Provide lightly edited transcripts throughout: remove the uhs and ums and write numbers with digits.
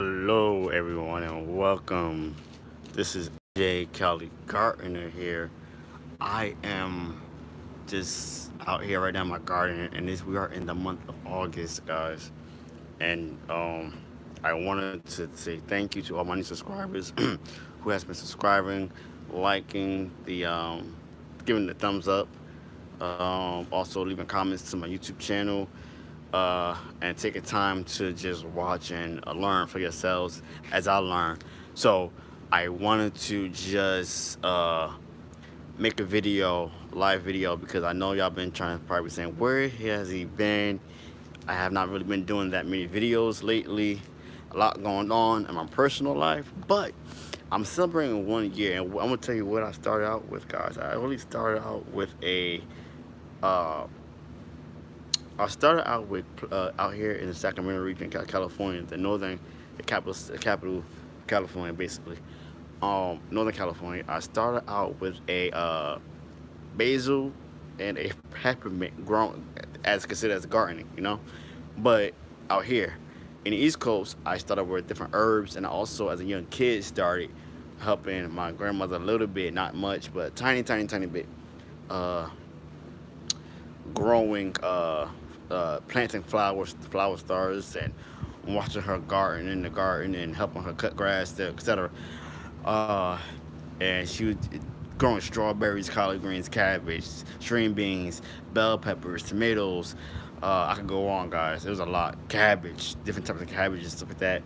Hello, everyone, and welcome. This is Jay Kelly Gartner here. I am just out here right now in my garden, and we are in the month of August, guys. And I wanted to say thank you to all my new subscribers who has been subscribing, liking giving the thumbs up, also leaving comments to my YouTube channel, and taking time to just watch and learn for yourselves as I learn. So I wanted to just make a video, live video, because I know y'all been trying to probably saying, where has he been? I have not really been doing that many videos lately. A lot going on in my personal life, but I'm celebrating 1 year, and I'm gonna tell you what I started out with, guys. I really started out with uh, out here in the Sacramento region, California, the capital, California, basically. Northern California. I started out with a basil and a peppermint grown as considered as gardening, But out here in the East Coast, I started with different herbs, and I also, as a young kid, started helping my grandmother a little bit, not much, but tiny, tiny, tiny bit. Uh, Growing planting flower stars, and watching her garden in the garden and helping her cut grass, etc. Uh, and she was growing strawberries, collard greens, cabbage, string beans, bell peppers, tomatoes. I could go on, guys. There was a lot. Cabbage, different types of cabbages, stuff like that.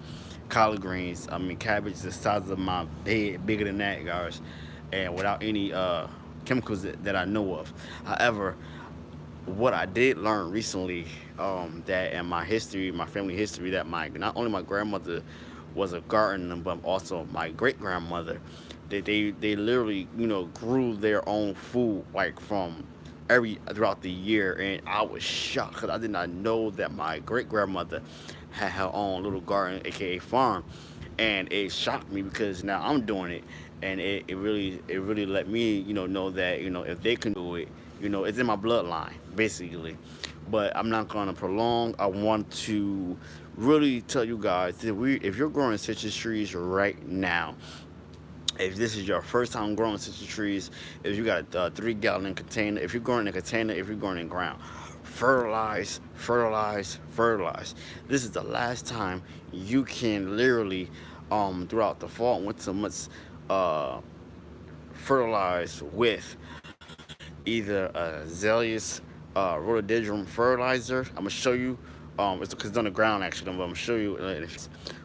Collard greens. I mean, cabbage is the size of my head, bigger than that, guys. And without any chemicals that I know of. However, what I did learn recently, that in my history, my family history, that my not only my grandmother was a gardener, but also my great grandmother, they literally grew their own food, like from every throughout the year, and I was shocked because I did not know that my great grandmother had her own little garden, aka farm, and it shocked me because now I'm doing it, and it really let me know that if they can do it, it's in my bloodline basically. But I'm not gonna prolong. I want to really tell you guys that if you're growing citrus trees right now, if this is your first time growing citrus trees, if you got a 3 gallon container, if you're growing in a container, if you're growing in ground, fertilize, fertilize, fertilize. This is the last time you can literally, throughout the fall and winter months, uh, fertilize with either a Zelius rhododendron fertilizer. I'm gonna show you. It's because it's on the ground actually, but I'm gonna show you.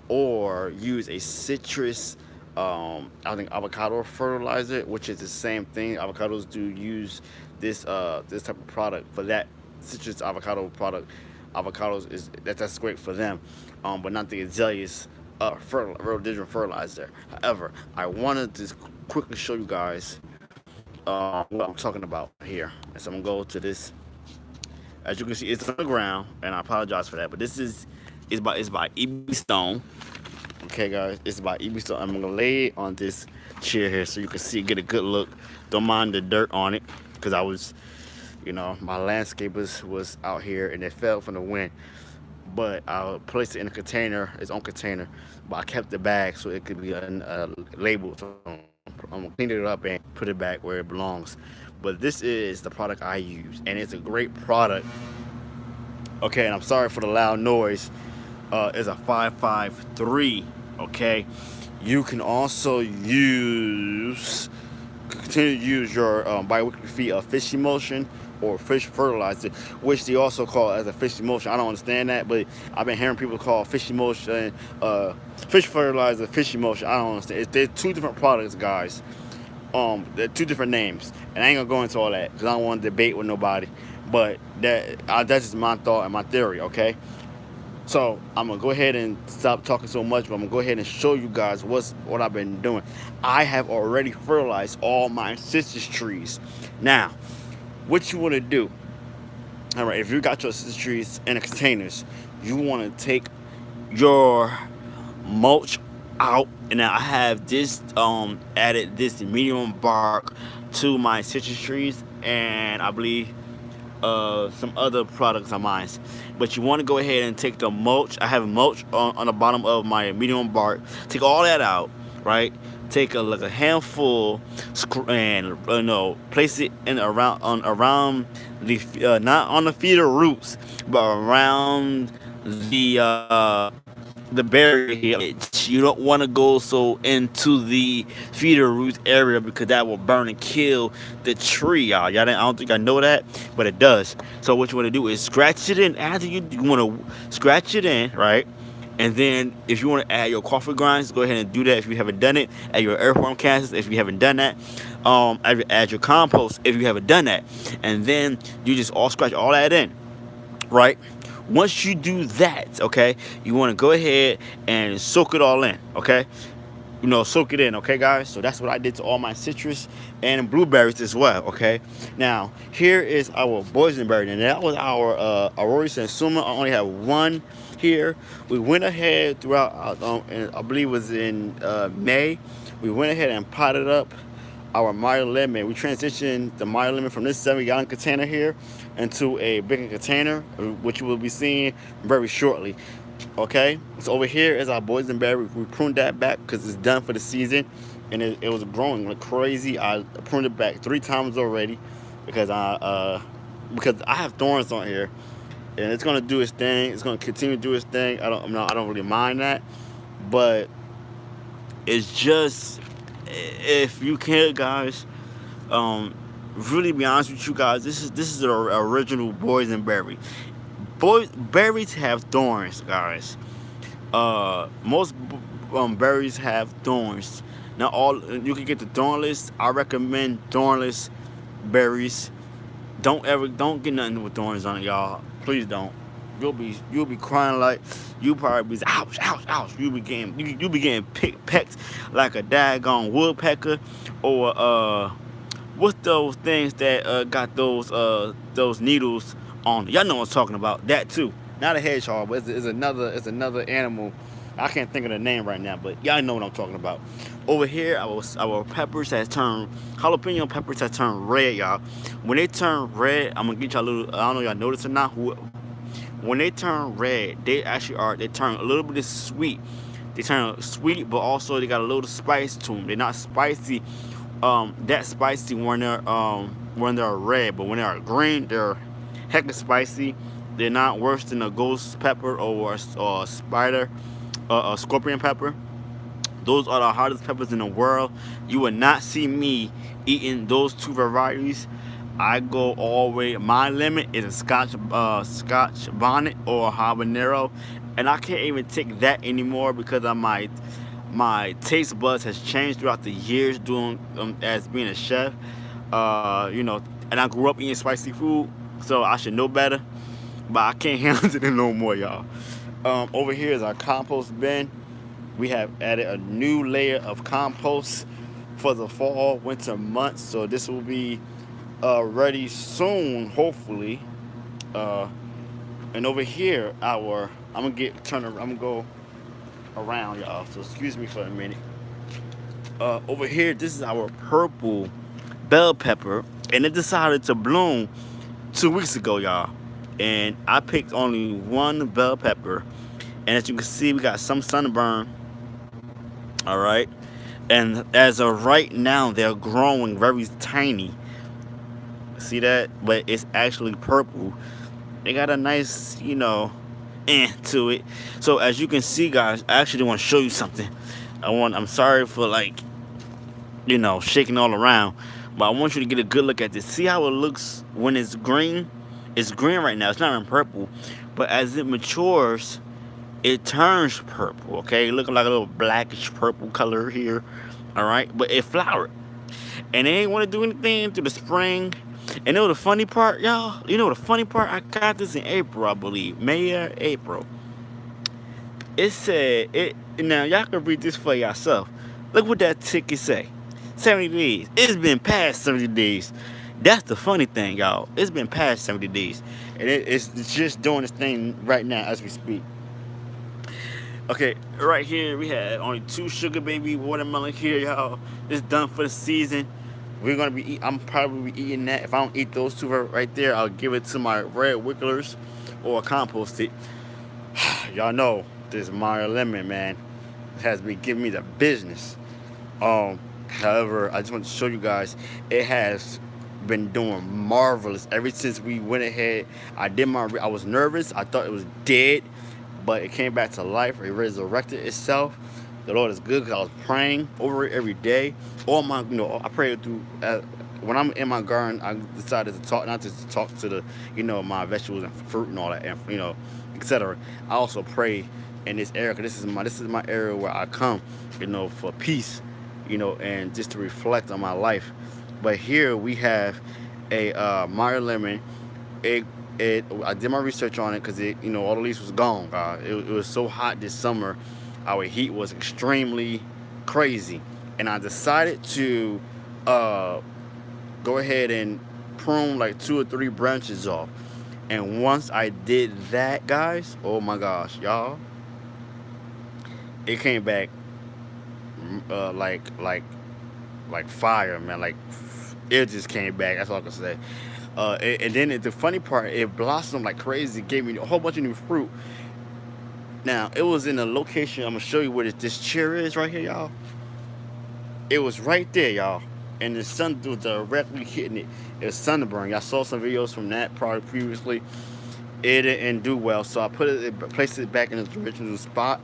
Or use a citrus, I think avocado fertilizer, which is the same thing. Avocados do use this type of product for that citrus avocado product. Avocados that's great for them, but not the azaleas rhododendron fertilizer. However, I wanted to quickly show you guys what I'm talking about here. So I'm gonna go to this. As you can see, it's on the ground, and I apologize for that. But this is it's by EB Stone. Okay, guys, it's by EB Stone. I'm gonna lay it on this chair here so you can see, get a good look. Don't mind the dirt on it, because I was, my landscapers was out here and it fell from the wind. But I placed it in a container, its own container. But I kept the bag so it could be labeled. So I'm gonna clean it up and put it back where it belongs. But this is the product I use, and it's a great product. Okay, and I'm sorry for the loud noise. It's a 553. Okay, you can also continue to use your biweekly feed of fish emulsion or fish fertilizer, which they also call as a fish emulsion. I don't understand that, but I've been hearing people call fish emulsion, fish fertilizer, fish emulsion. I don't understand. They're two different products, guys. They're two different names, and I ain't gonna go into all that because I don't want to debate with nobody. But that's just my thought and my theory. Okay, so I'm gonna go ahead and stop talking so much, but I'm gonna go ahead and show you guys what I've been doing. I have already fertilized all my citrus trees. Now, what you want to do? All right, if you got your citrus trees in the containers, you want to take your mulch out, and now I have this added this medium bark to my citrus trees, and I believe some other products of mine. But you want to go ahead and take the mulch. I have mulch on the bottom of my medium bark. Take all that out, right? Take a handful and place it in around the not on the feeder roots, but around the barrier here. You don't want to go so into the feeder root area because that will burn and kill the tree, y'all. I don't think I know that, but it does. So what you want to do is scratch it in. After you want to scratch it in, right? And then if you want to add your coffee grinds, go ahead and do that if you haven't done it. Add your earthworm castings if you haven't done that. Add your compost if you haven't done that. And then you just all scratch all that in, right? Once you do that, okay, you want to go ahead and soak it all in, okay? Soak it in, okay, guys? So that's what I did to all my citrus and blueberries as well, okay? Now, here is our boysenberry, and that was our Aurora Sansuma. I only have one here. We went ahead throughout, and I believe it was in May. We went ahead and potted up our Meyer lemon. We transitioned the Meyer lemon from this 7-gallon container here into a bigger container, which you will be seeing very shortly. Okay, so over here is our boysenberry. We pruned that back because it's done for the season, and it was growing like crazy. I pruned it back 3 times already because I have thorns on here, and it's gonna do its thing. It's gonna continue to do its thing. I don't really mind that, but it's just, if you can, guys, really be honest with you guys, this is the original boysenberry. Berries have thorns, guys. Most berries have thorns. Now, all you can get the thornless. I recommend thornless berries. Don't get nothing with thorns on it, y'all. Please don't. You'll be crying like, you probably be ouch, ouch, ouch. You be getting pecked like a daggone woodpecker, or what's those things that got those needles on? Y'all know what I'm talking about. That too. Not a hedgehog, but it's another animal. I can't think of the name right now, but y'all know what I'm talking about. Over here, our peppers has turned jalapeno peppers has turned red, y'all. When they turn red, I'm gonna get y'all a little. I don't know if y'all notice or not. When they turn red, they turn a little bit sweet. They turn sweet, but also they got a little spice to them. They're not spicy, that spicy when they're red, but when they're green, they're hecka spicy. They're not worse than a ghost pepper or a spider, a scorpion pepper. Those are the hardest peppers in the world. You will not see me eating those two varieties. I go all the way. My limit is a Scotch bonnet or a habanero, and I can't even take that anymore because of my taste buds has changed throughout the years doing as being a chef. And I grew up eating spicy food, so I should know better. But I can't handle it no more, y'all. Over here is our compost bin. We have added a new layer of compost for the fall winter months, so this will be ready soon, hopefully. Uh, and over here, I'm gonna go around, y'all. So excuse me for a minute. Over here, this is our purple bell pepper, and it decided to bloom 2 weeks ago, y'all. And I picked only one bell pepper, and as you can see, we got some sunburn. All right, and as of right now, they're growing very tiny. See that? But it's actually purple. They got a nice, to it. So as you can see, guys, I actually want to show you something. I'm sorry for shaking all around, but I want you to get a good look at this. See how it looks when it's green? It's green right now. It's not in purple, but as it matures, it turns purple. Okay, looking like a little blackish purple color here. All right, but it flowered, and they ain't want to do anything through the spring. And you know the funny part, y'all? You know the funny part? I got this in April, I believe. May or April. It said, now y'all can read this for yourself. Look what that ticket say. 70 days. It's been past 70 days. That's the funny thing, y'all. It's been past 70 days. And it's just doing its thing right now as we speak. Okay, right here we had only 2 sugar baby watermelon here, y'all. It's done for the season. We're gonna be I'm probably be eating that. If I don't eat those two right there, I'll give it to my red wigglers or compost it. Y'all know this Meyer lemon, man, has been giving me the business. However, I just want to show you guys it has been doing marvelous ever since we went ahead. I was nervous. I thought it was dead, but it came back to life. It resurrected itself. The Lord is good because I was praying over it every day. All my, I pray through. When I'm in my garden, I decided to talk, not just to talk to the, my vegetables and fruit and all that, and etc. I also pray in this area because this is my area where I come, for peace, and just to reflect on my life. But here we have a Meyer lemon. It, I did my research on it because all the leaves was gone. It was so hot this summer. Our heat was extremely crazy, and I decided to uh, go ahead and prune like 2 or 3 branches off. And once I did that, guys, oh my gosh, y'all, it came back like fire, man. Like it just came back. That's all I can say. And then the funny part, it blossomed like crazy. Gave me a whole bunch of new fruit. Now it was in a location. I'm gonna show you where this chair is right here, y'all. It was right there, y'all, and the sun was directly hitting it. It was sunburn. Y'all saw some videos from that probably previously. It didn't do well, so I placed it back in its original spot.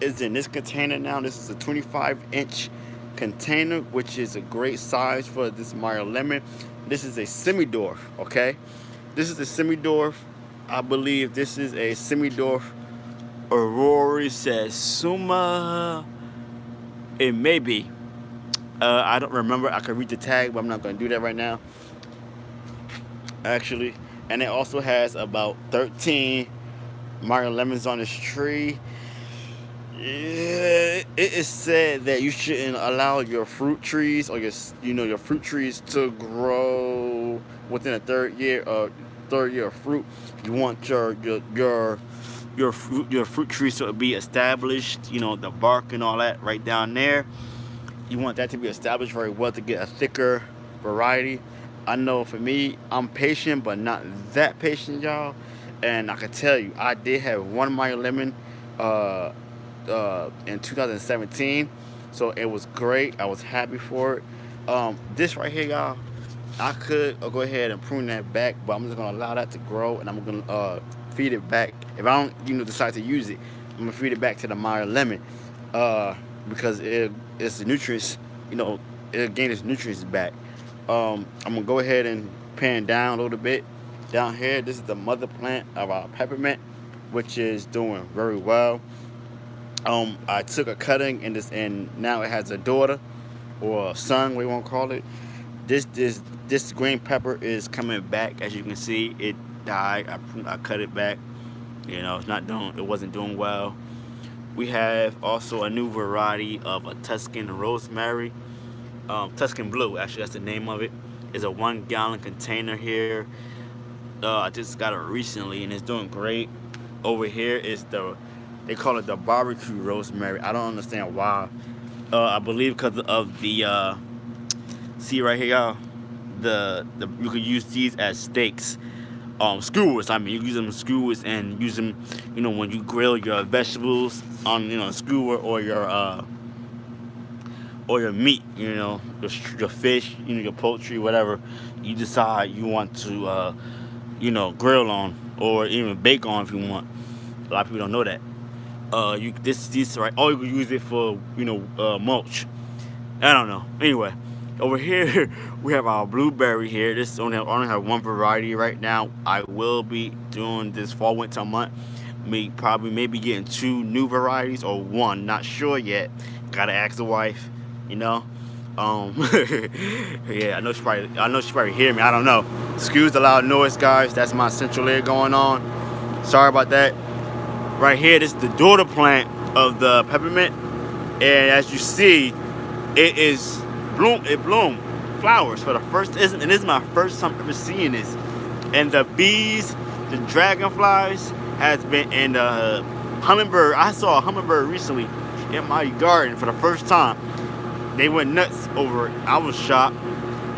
It's in this container now. This is a 25-inch container, which is a great size for this Meyer lemon. This is a Semmendorf, okay? This is a Semmendorf. I believe this is a Semmendorf Aurora Satsuma. It may be. I don't remember. I can read the tag, but I'm not going to do that right now. Actually, and it also has about 13 Meyer lemons on this tree. Yeah, it is said that you shouldn't allow your fruit trees or your fruit trees to grow within a third year of fruit. You want your fruit trees to be established. The bark and all that right down there. You want that to be established very well to get a thicker variety. I know for me, I'm patient, but not that patient, y'all. And I can tell you, I did have one Meyer lemon in 2017, so it was great. I was happy for it. This right here, y'all, I could go ahead and prune that back, but I'm just gonna allow that to grow, and I'm gonna feed it back. If I don't, decide to use it, I'm gonna feed it back to the Meyer lemon, because it's the nutrients, it'll gain its nutrients back. I'm gonna go ahead and pan down a little bit. Down here, this is the mother plant of our peppermint, which is doing very well. I took a cutting and now it has a daughter or a son, we won't call it. This green pepper is coming back. As you can see, it died. I cut it back. It wasn't doing well. We have also a new variety of a Tuscan rosemary. Tuscan Blue, actually, that's the name of it. It's a 1-gallon container here. I just got it recently, and it's doing great. Over here is they call it the barbecue rosemary. I don't understand why. I believe because of the, see right here, y'all. You could use these as steaks. Skewers. I mean, you use them as skewers and use them, when you grill your vegetables on, a skewer or your meat, your fish, your poultry, whatever you decide you want to, grill on or even bake on if you want. A lot of people don't know that. This right, or you can use it for, mulch. I don't know. Anyway, over here we have our blueberry here. This only have one variety right now. I will be doing this fall winter month. Maybe getting 2 new varieties or 1. Not sure yet. Gotta ask the wife. Yeah, I know she probably hear me. I don't know. Excuse the loud noise, guys. That's my central air going on. Sorry about that. Right here, this is the daughter plant of the peppermint, and as you see, it bloomed flowers for the first. And this is my first time ever seeing this. And the bees, the dragonflies, has been, and the hummingbird. I saw a hummingbird recently in my garden for the first time. They went nuts over it. I was shocked.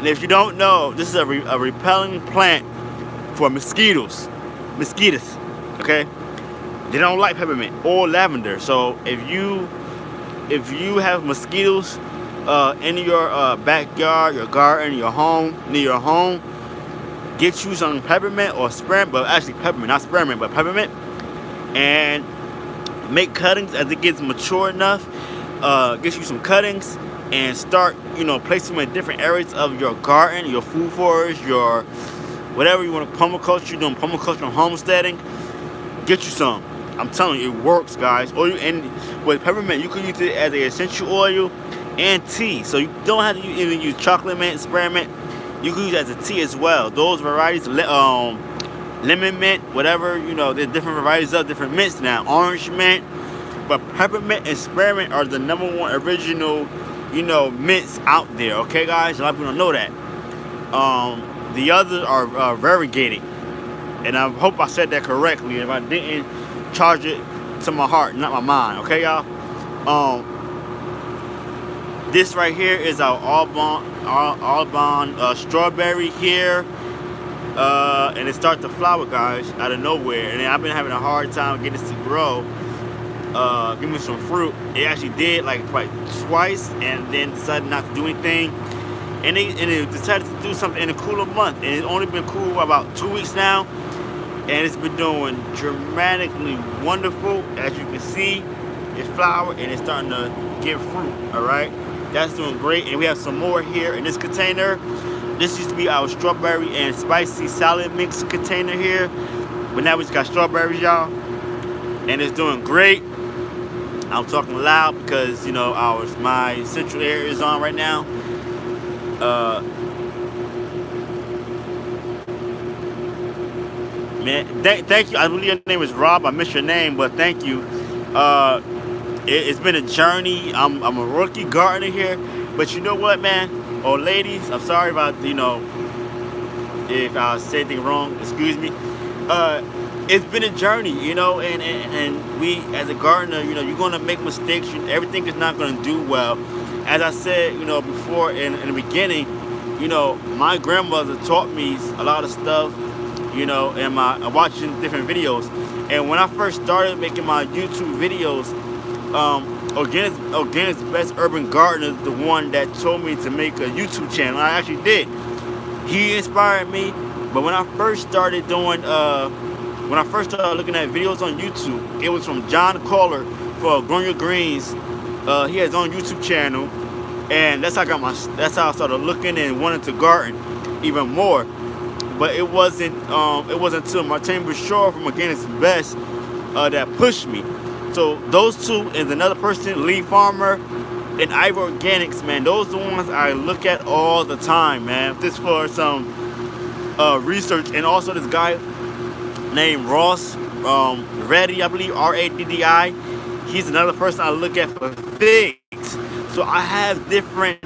And if you don't know, this is a repelling plant for mosquitoes. Okay, they don't like peppermint or lavender. So if you have mosquitoes in your backyard, your garden, your home, near your home, get you some peppermint or spearmint, but actually peppermint, not spearmint, but peppermint, and make cuttings as it gets mature enough. Get you some cuttings and start, placing them in different areas of your garden, your food forest, your whatever you want to permaculture. You're doing permaculture and homesteading. Get you some. I'm telling you, it works, guys. And with peppermint, you can use it as an essential oil and tea. So you don't have to even use chocolate mint, spearmint. You can use it as a tea as well. Those varieties, lemon mint, whatever, there's different varieties of different mints now. Orange mint, but peppermint and spearmint are the #1 original, mints out there. Okay, guys, a lot of people don't know that. The others are variegated, and I hope I said that correctly. If I didn't, charge it to my heart, not my mind. Okay, y'all. This right here is our Audubon strawberry here. And it started to flower, guys, out of nowhere. And I've been having a hard time getting this to grow. Give me some fruit. It actually did like twice, and then decided not to do anything. And it decided to do something in a cooler month. And it's only been cool for about 2 weeks now. And it's been doing dramatically wonderful. As you can see, it's flowered and it's starting to give fruit. All right, that's doing great. And we have some more here in this container. This used to be our strawberry and spicy salad mix container here, but now we just got strawberries, y'all, and it's doing great. I'm talking loud because my central air is on right now. Man, thank you. I believe your name is Rob. I missed your name, but thank you. It's been a journey. I'm a rookie gardener here, but you know what, man? Or ladies, I'm sorry about if I said anything wrong. Excuse me. It's been a journey, and we as a gardener, you're gonna make mistakes. Everything is not gonna do well. As I said, before in the beginning, my grandmother taught me a lot of stuff, and watching different videos. And when I first started making my YouTube videos, Organic's Best Urban Gardener, the one that told me to make a YouTube channel. I actually did. He inspired me. But when I first started looking at videos on YouTube, it was from John Caller for Growing Your Greens. He has his own YouTube channel, and that's how I started looking and wanting to garden even more. But it wasn't until Martin Bouchard from Organic's Best that pushed me. So those two and another person, Lee Farmer and Ivy Organics, man, those are the ones I look at all the time, man. This for some research. And also this guy named Ross Reddy, I believe, Raddi. He's another person I look at for figs. So I have different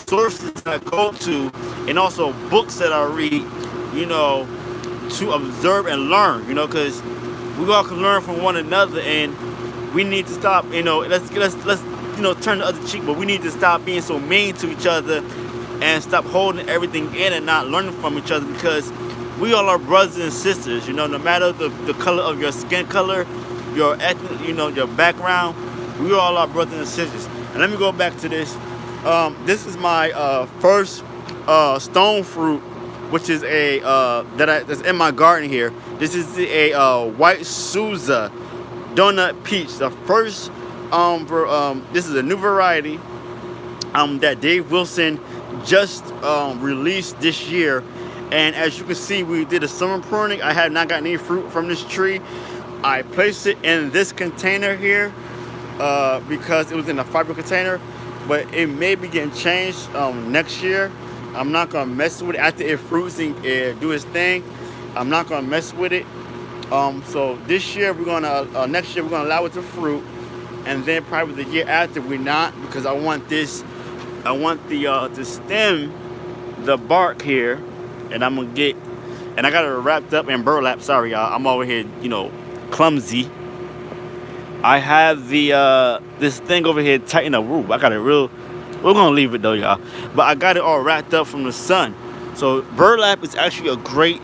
sources that I go to, and also books that I read, to observe and learn, because we all can learn from one another, and we need to stop, let's turn the other cheek, but we need to stop being so mean to each other and stop holding everything in and not learning from each other, because we all are brothers and sisters, no matter the color of your skin color, your ethnic, your background, we all are brothers and sisters. And let me go back to this. This is my first stone fruit, which is that's in my garden here. This is a white Sousa donut peach. The first this is a new variety that Dave Wilson just released this year. And as you can see, we did a summer pruning. I have not gotten any fruit from this tree. I placed it in this container here because it was in a fiber container, but it may be getting changed next year. I'm not gonna mess with it after it fruits and do its thing. I'm not gonna mess with it. So this year next year we're gonna allow it to fruit, and then probably the year after we're not, because I want the stem, the bark here, and I got it wrapped up in burlap. Sorry, y'all, I'm over here, clumsy. I have the this thing over here tighten up. Ooh, I got it real We're gonna leave it though, y'all. But I got it all wrapped up from the sun. So burlap is actually a great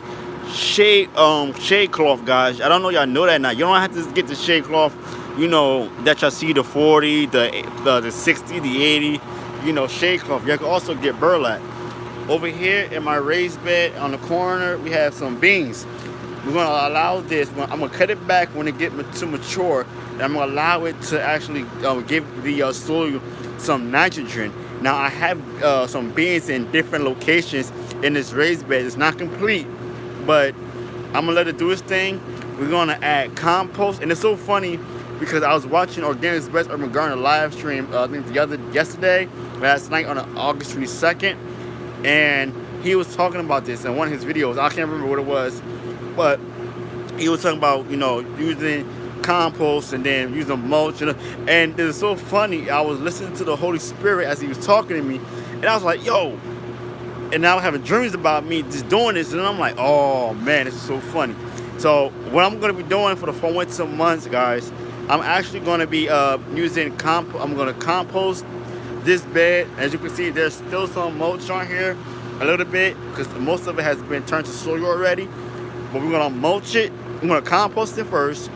shade cloth, guys. I don't know y'all know that now. You don't have to get the shade cloth, that y'all see the 40, the 60, the 80, shade cloth. You can also get burlap. Over here in my raised bed on the corner, we have some beans. We're gonna allow this. I'm gonna cut it back when it get to mature, and I'm gonna allow it to actually give the soil some nitrogen. Now I have some beans in different locations in this raised bed. It's not complete, but I'm gonna let it do its thing. We're gonna add compost, and it's so funny because I was watching Organic's Best Urban Gardener live stream. I think last night on August 22nd, and he was talking about this in one of his videos. I can't remember what it was, but he was talking about using compost and then using mulch, and it was so funny. I was listening to the Holy Spirit as he was talking to me, and I was like, yo. And now I'm having dreams about me just doing this, and I'm like, oh man, this is so funny. So what I'm going to be doing for the fall winter months, guys, I'm actually going to be using I'm going to compost this bed. As you can see, there's still some mulch on here a little bit because most of it has been turned to soil already. But we're going to mulch it. I'm going to compost it first.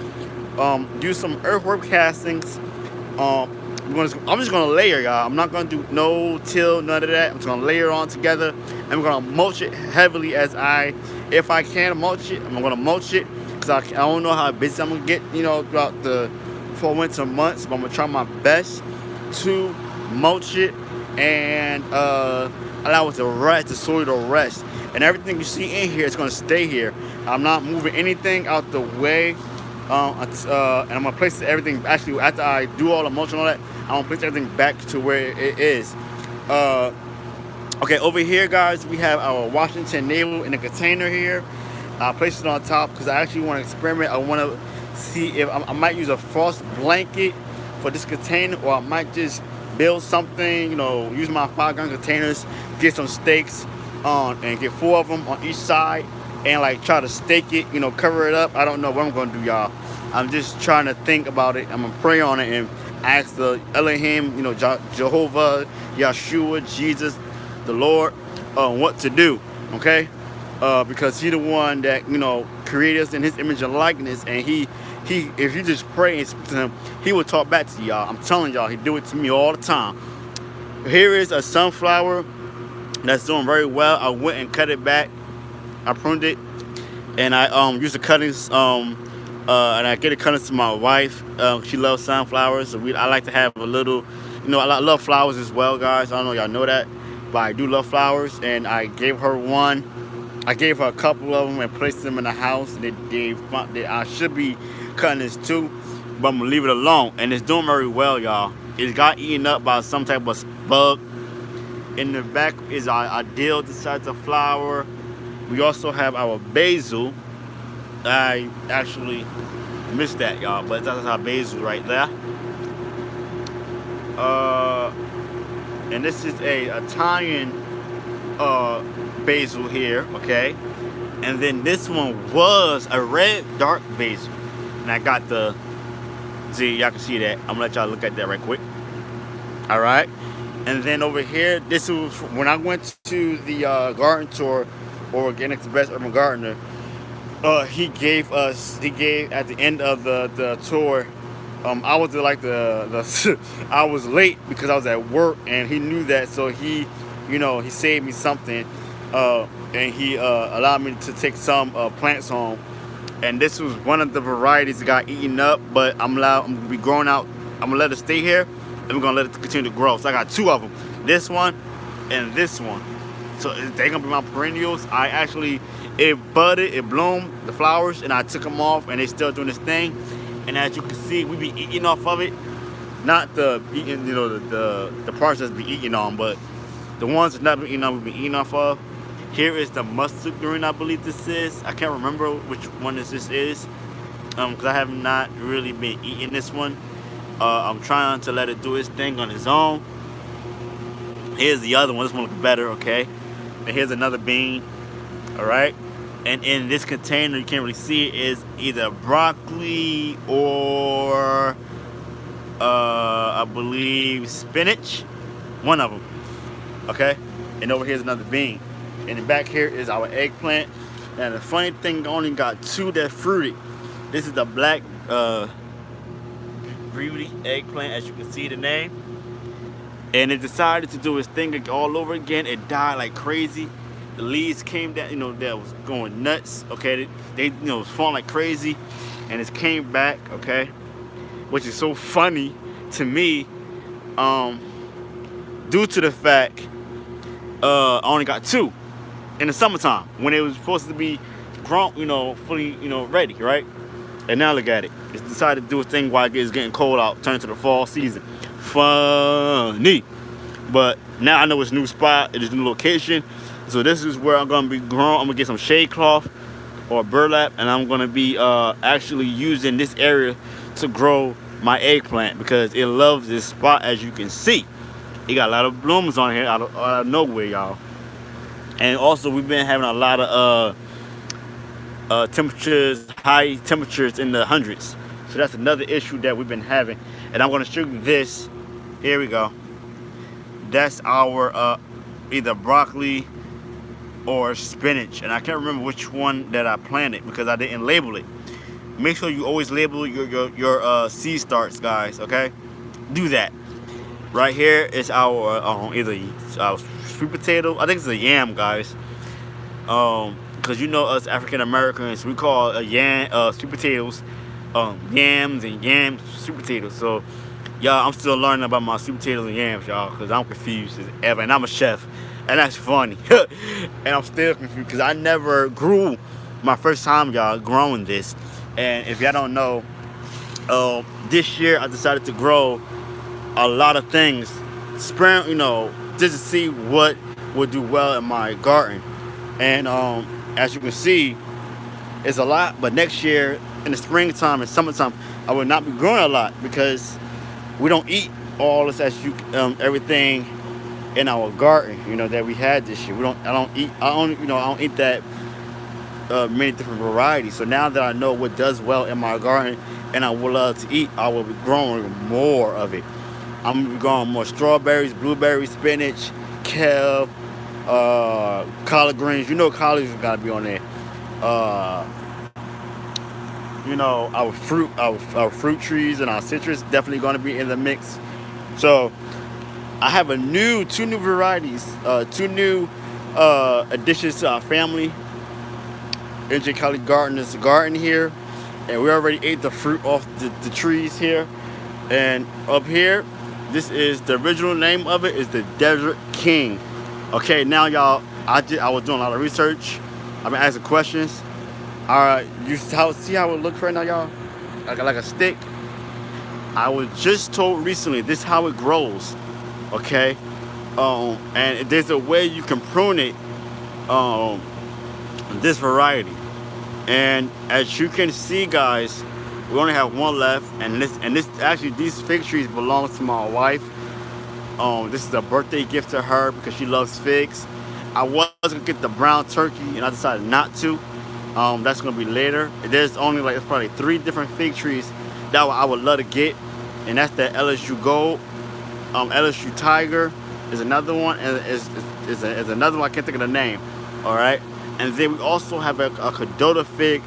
Do some earthworm castings. I'm just gonna layer, y'all. I'm not gonna do no till, none of that. I'm just gonna layer on together, and we're gonna mulch it heavily if I can mulch it. I'm gonna mulch it because I don't know how busy I'm gonna get, throughout the fall winter months. But I'm gonna try my best to mulch it and allow it to rest, the soil to rest, and everything you see in here is gonna stay here. I'm not moving anything out the way. And I'm gonna place everything. Actually, after I do all the mulch and all that, I'm gonna place everything back to where it is. Okay, over here, guys, we have our Washington Navel in a container here. I placed it on top because I actually want to experiment. I want to see if I might use a frost blanket for this container, or I might just build something. Use my 5-gallon containers, get some stakes and get 4 of them on each side. And like try to stake it, cover it up. I don't know what I'm gonna do, y'all. I'm just trying to think about it. I'm gonna pray on it and ask the Elohim, Jehovah, Yeshua, Jesus, the Lord, what to do. Okay, because He the one that created us in His image and likeness, and He, if you just pray and speak to Him, He will talk back to y'all. I'm telling y'all, He do it to me all the time. Here is a sunflower that's doing very well. I went and cut it back. I pruned it, and I used the cuttings, and I get the cuttings to my wife. She loves sunflowers, so I like to have a little, I love flowers as well, guys. I don't know y'all know that, but I do love flowers, and I gave her one. I gave her a couple of them and placed them in the house. I should be cutting this too, but I'm gonna leave it alone, and it's doing very well, y'all. It got eaten up by some type of bug. In the back is our dill beside the flower. We also have our basil. I actually missed that, y'all, but that's our basil right there. And this is a Italian basil here, okay? And then this one was a red dark basil. And I got see, y'all can see that. I'm gonna let y'all look at that right quick. All right. And then over here, this was when I went to the garden tour, Organic's Best Urban Gardener. He gave at the end of the tour. I was like I was late because I was at work, and he knew that, so he saved me something, and he allowed me to take some plants home. And this was one of the varieties that got eaten up, but I'm gonna be growing out. I'm gonna let it stay here, and we're gonna let it continue to grow. So I got 2 of them, this one and this one. So they're gonna be my perennials. It budded, it bloomed, the flowers, and I took them off, and they still doing this thing. And as you can see, we be eating off of it. Not the parts that's be eating on, but the ones that not be eating on, we be eating off of. Here is the mustard green, I believe this is. I can't remember which one this is, because I have not really been eating this one. I'm trying to let it do its thing on its own. Here's the other one. This one looks better, okay? And here's another bean, all right? And in this container, you can't really see it, is either broccoli or I believe spinach. one of them. Okay, and over here is another bean. And then back here is our eggplant. And the funny thing, I only got two that fruited. This is the black beauty eggplant, as you can see the name. And it decided to do its thing all over again. It died like crazy. The leaves came down, that was going nuts. Okay, they was falling like crazy, and it came back. Okay, which is so funny to me, due to the fact I only got two in the summertime when it was supposed to be grown, fully, ready, right? And now look at it. It's decided to do its thing while it's getting cold out, turn to the fall season. Funny. But now I know it's a new spot, it is a new location. So this is where I'm gonna be growing. I'm gonna get some shade cloth or burlap, and I'm gonna be actually using this area to grow my eggplant because it loves this spot, as you can see. It got a lot of blooms on here out of nowhere, y'all. And also we've been having a lot of temperatures, high temperatures in the hundreds. So that's another issue that we've been having. And I'm gonna show you this. Here we go. That's our either broccoli or spinach, and I can't remember which one that I planted because I didn't label it. Make sure you always label your seed starts, guys. Okay, do that. Right here is our either sweet potato. I think it's a yam, guys. Because us African Americans, we call sweet potatoes yams, and yams sweet potatoes. So y'all, I'm still learning about my sweet potatoes and yams, y'all, because I'm confused as ever, and I'm a chef, and that's funny. And I'm still confused because I never grew my first time, y'all, growing this. And if y'all don't know, this year I decided to grow a lot of things, just to see what would do well in my garden. And as you can see, it's a lot. But next year, in the springtime and summertime, I will not be growing a lot because we don't eat all this everything in our garden, that we had this year. I don't eat that many different varieties. So now that I know what does well in my garden and I would love to eat, I will be growing more of it. I'm gonna be growing more strawberries, blueberries, spinach, kale, collard greens. Collards gotta be on there. Our fruit trees and our citrus definitely gonna be in the mix. So I have two new varieties, two new additions to our family. NJ Kelly Gardener's garden here, and we already ate the fruit off the trees here. And up here, this is the original name of it is the Desert King. Okay, now y'all, I was doing a lot of research. I've been asking questions. All right, see how it looks right now, y'all? Like a stick. I was just told recently this is how it grows. Okay, and there's a way you can prune it. This variety, and as you can see, guys, we only have one left, and these fig trees belong to my wife. This is a birthday gift to her because she loves figs. I was gonna get the brown turkey, and I decided not to. That's gonna be later. There's only it's probably 3 different fig trees that I would love to get, and that's the LSU Gold. LSU Tiger is another one, and is another one. I can't think of the name. All right, and then we also have a Cadota fig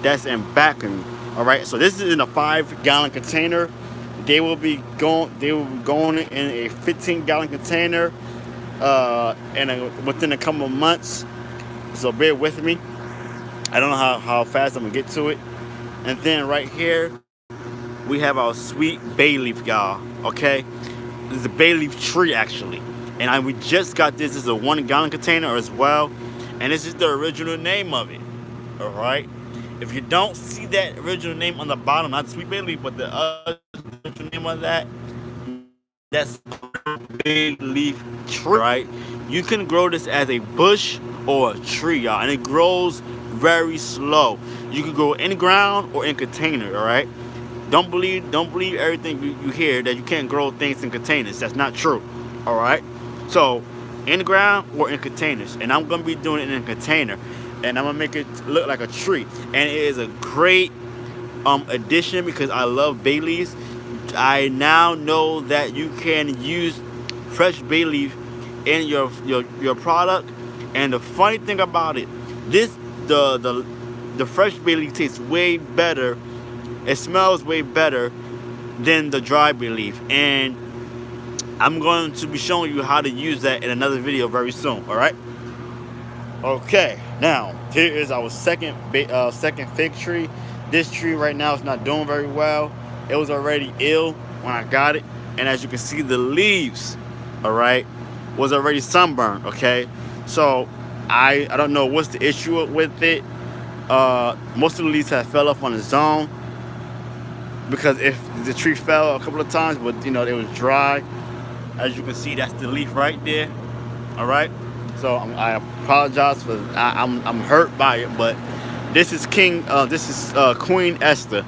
that's in Bacon. All right, so this is in a 5-gallon container. They will be going in a 15-gallon container, within a couple of months. So bear with me. I don't know how fast I'm gonna get to it. And then right here, we have our sweet bay leaf, y'all. Okay, this is a bay leaf tree actually, and we just got this. This is a 1-gallon container as well, and this is the original name of it. All right. If you don't see that original name on the bottom, not sweet bay leaf, but the original name of that's bay leaf tree. Right. You can grow this as a bush or a tree, y'all, and it grows very slow. You can grow in the ground or in container. All right. Don't believe everything you hear that you can't grow things in containers. That's not true. All right. So in the ground or in containers, and I'm gonna be doing it in a container, and I'm gonna make it look like a tree. And it is a great addition because I love bay leaves. I now know that you can use fresh bay leaf in your product. And the funny thing about it, this the fresh bay leaf tastes way better. It smells way better than the dry bay leaf. And I'm going to be showing you how to use that in another video very soon. All right. Okay. Now here is our second fig tree. This tree right now is not doing very well. It was already ill when I got it, and as you can see, the leaves, all right, was already sunburned. Okay. So I don't know what's the issue with it. Most of the leaves have fell off on its own, because if the tree fell a couple of times, but you know it was dry. As you can see, that's the leaf right there. All right. So I apologize for I'm hurt by it, but this is Queen Esther.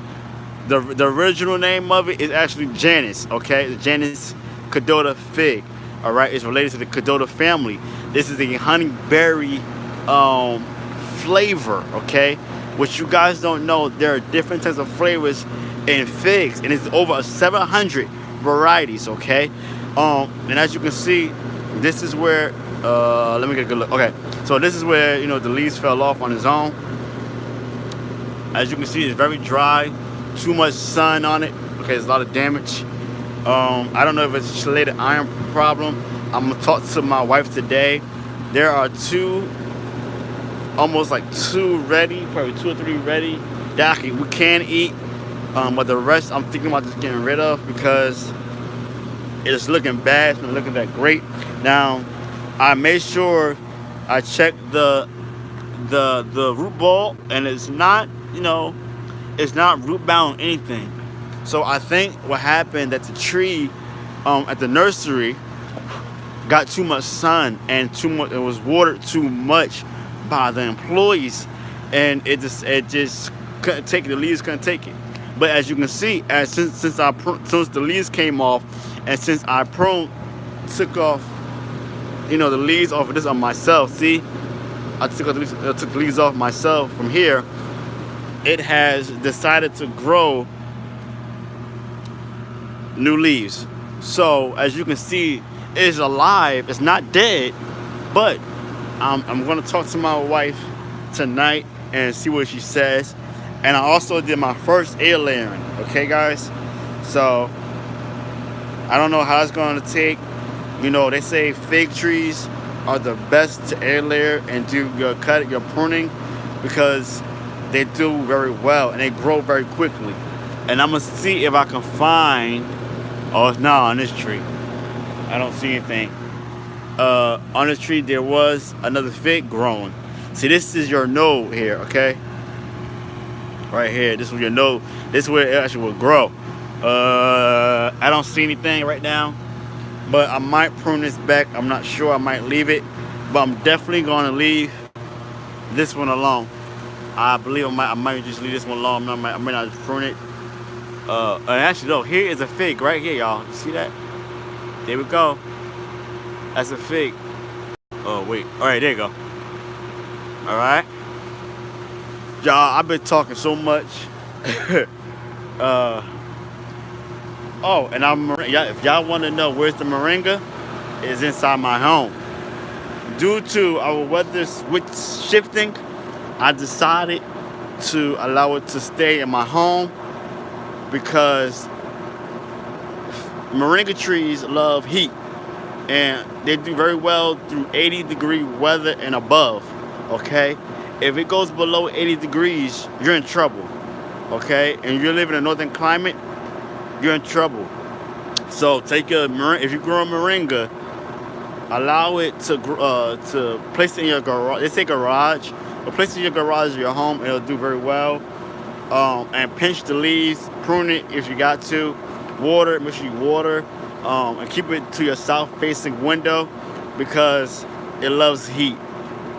The original name of it is actually Janus. Okay, the Janus Cadota fig. All right, it's related to the Cadota family. This is a honeyberry flavor. Okay, what you guys don't know, there are different types of flavors in figs, and it's over 700 varieties. Okay, and as you can see, this is where let me get a good look. Okay, so this is where the leaves fell off on its own. As you can see, it's very dry, too much sun on it. Okay, there's a lot of damage. I don't know if it's a chelated iron problem. I'm gonna talk to my wife today. There are almost like two ready, probably 2 or 3 ready that we can eat. But the rest I'm thinking about just getting rid of because it's looking bad. It's not looking that great. Now, I made sure I checked the root ball, and it's not it's not root bound anything. So I think what happened that the tree at the nursery got too much sun and it was watered too much by the employees, and it just couldn't take it. The leaves couldn't take it. But as you can see, since the leaves came off, and since I took off the leaves off of this on myself, see, I took the leaves off myself from here. It has decided to grow new leaves. So as you can see, it is alive. It's not dead, but I'm going to talk to my wife tonight and see what she says. And I also did my first air layering. Okay, guys. So I don't know how it's going to take. They say fig trees are the best to air layer and do your pruning, because they do very well and they grow very quickly. And I'm gonna see if I can find. Oh, it's not on this tree. I don't see anything. On this tree there was another fig growing. See, this is your node here, okay? Right here. This is your node. This is where it actually will grow. I don't see anything right now, but I might prune this back. I'm not sure. I might leave it, but I'm definitely gonna leave this one alone. I believe I might just leave this one alone. I might not prune it. And actually, no, here is a fig right here, y'all. You see that? There we go. That's a fig. Oh, wait. All right, there you go. All right. Y'all, I've been talking so much. Oh, and if y'all want to know where's the moringa, it's inside my home. Due to our weather shifting, I decided to allow it to stay in my home because moringa trees love heat, and they do very well through 80-degree weather and above. Okay, if it goes below 80 degrees, you're in trouble. Okay, and you're living in a northern climate, you're in trouble. So if you grow a moringa, allow it to place it in your garage. They say garage, but place it in your garage or your home, it'll do very well. And pinch the leaves, prune it if you got to, water it, make sure you water, and keep it to your south-facing window because it loves heat.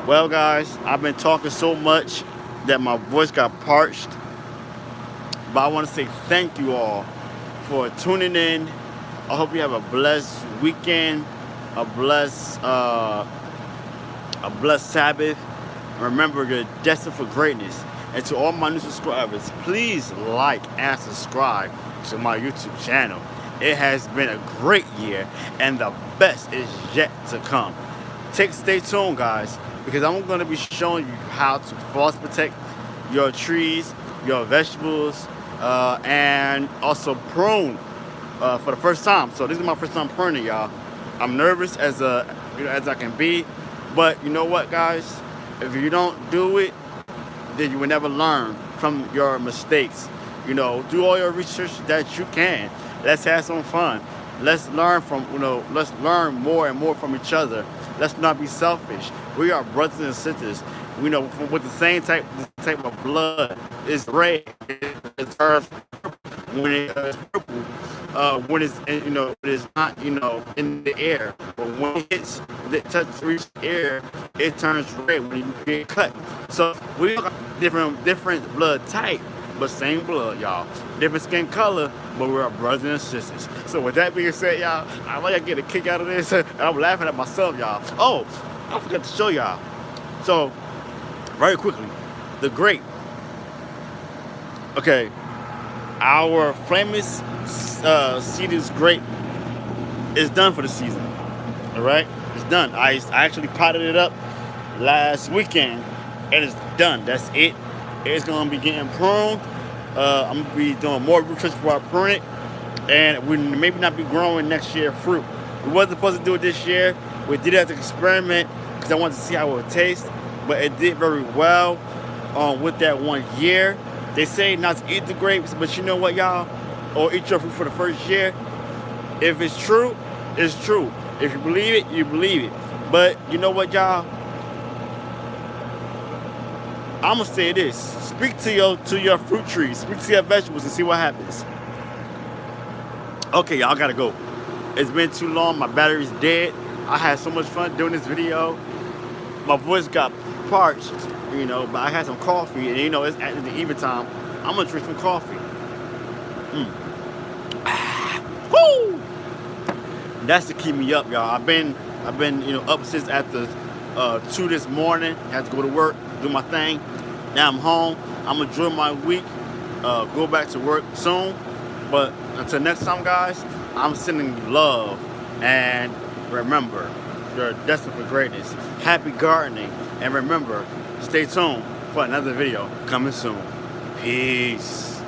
Well, guys, I've been talking so much that my voice got parched, but I want to say thank you all for tuning in. I hope you have a blessed weekend, a blessed Sabbath. Remember, you're destined for greatness. And to all my new subscribers, please like and subscribe to my YouTube channel. It has been a great year, and the best is yet to come. Stay tuned, guys, because I'm going to be showing you how to frost protect your trees, your vegetables, and also prune for the first time. So this is my first time pruning, y'all. I'm nervous as I can be, but you know what, guys? If you don't do it, then you will never learn from your mistakes. Do all your research that you can. Let's have some fun. Let's learn let's learn more and more from each other. Let's not be selfish. We are brothers and sisters. With the type of blood. It's red. It's earth. When it's purple, when it's not in the air, but when it hits reach the air, it turns red when you get cut. So we got different blood type, but same blood, y'all. Different skin color, but we're brothers and sisters. So with that being said, y'all, I want y'all get a kick out of this. I'm laughing at myself, y'all. Oh, I forgot to show y'all. So very quickly, the grape. Okay. Our famous Cedars grape is done for the season. All right, it's done. I actually potted it up last weekend, and it's done. That's it. It's gonna be getting pruned. I'm gonna be doing more root trips before I prune it, and we maybe not be growing next year fruit. We wasn't supposed to do it this year. We did it as an experiment because I wanted to see how it would taste, but it did very well with that 1 year. They say not to eat the grapes, but you know what, y'all? Or eat your fruit for the first year. If it's true, it's true. If you believe it, you believe it. But you know what, y'all? I'm gonna say this: speak to your fruit trees, speak to your vegetables, and see what happens. Okay, y'all gotta go. It's been too long. My battery's dead. I had so much fun doing this video. My voice got parched, but I had some coffee, and it's at the evening time. I'm gonna drink some coffee. Woo! That's to keep me up, y'all. I've been up since after 2 this morning. Had to go to work, do my thing. Now I'm home. I'm gonna enjoy my week. Go back to work soon. But until next time, guys, I'm sending you love, and remember, you're destined for greatness. Happy gardening, and remember, stay tuned for another video coming soon. Peace.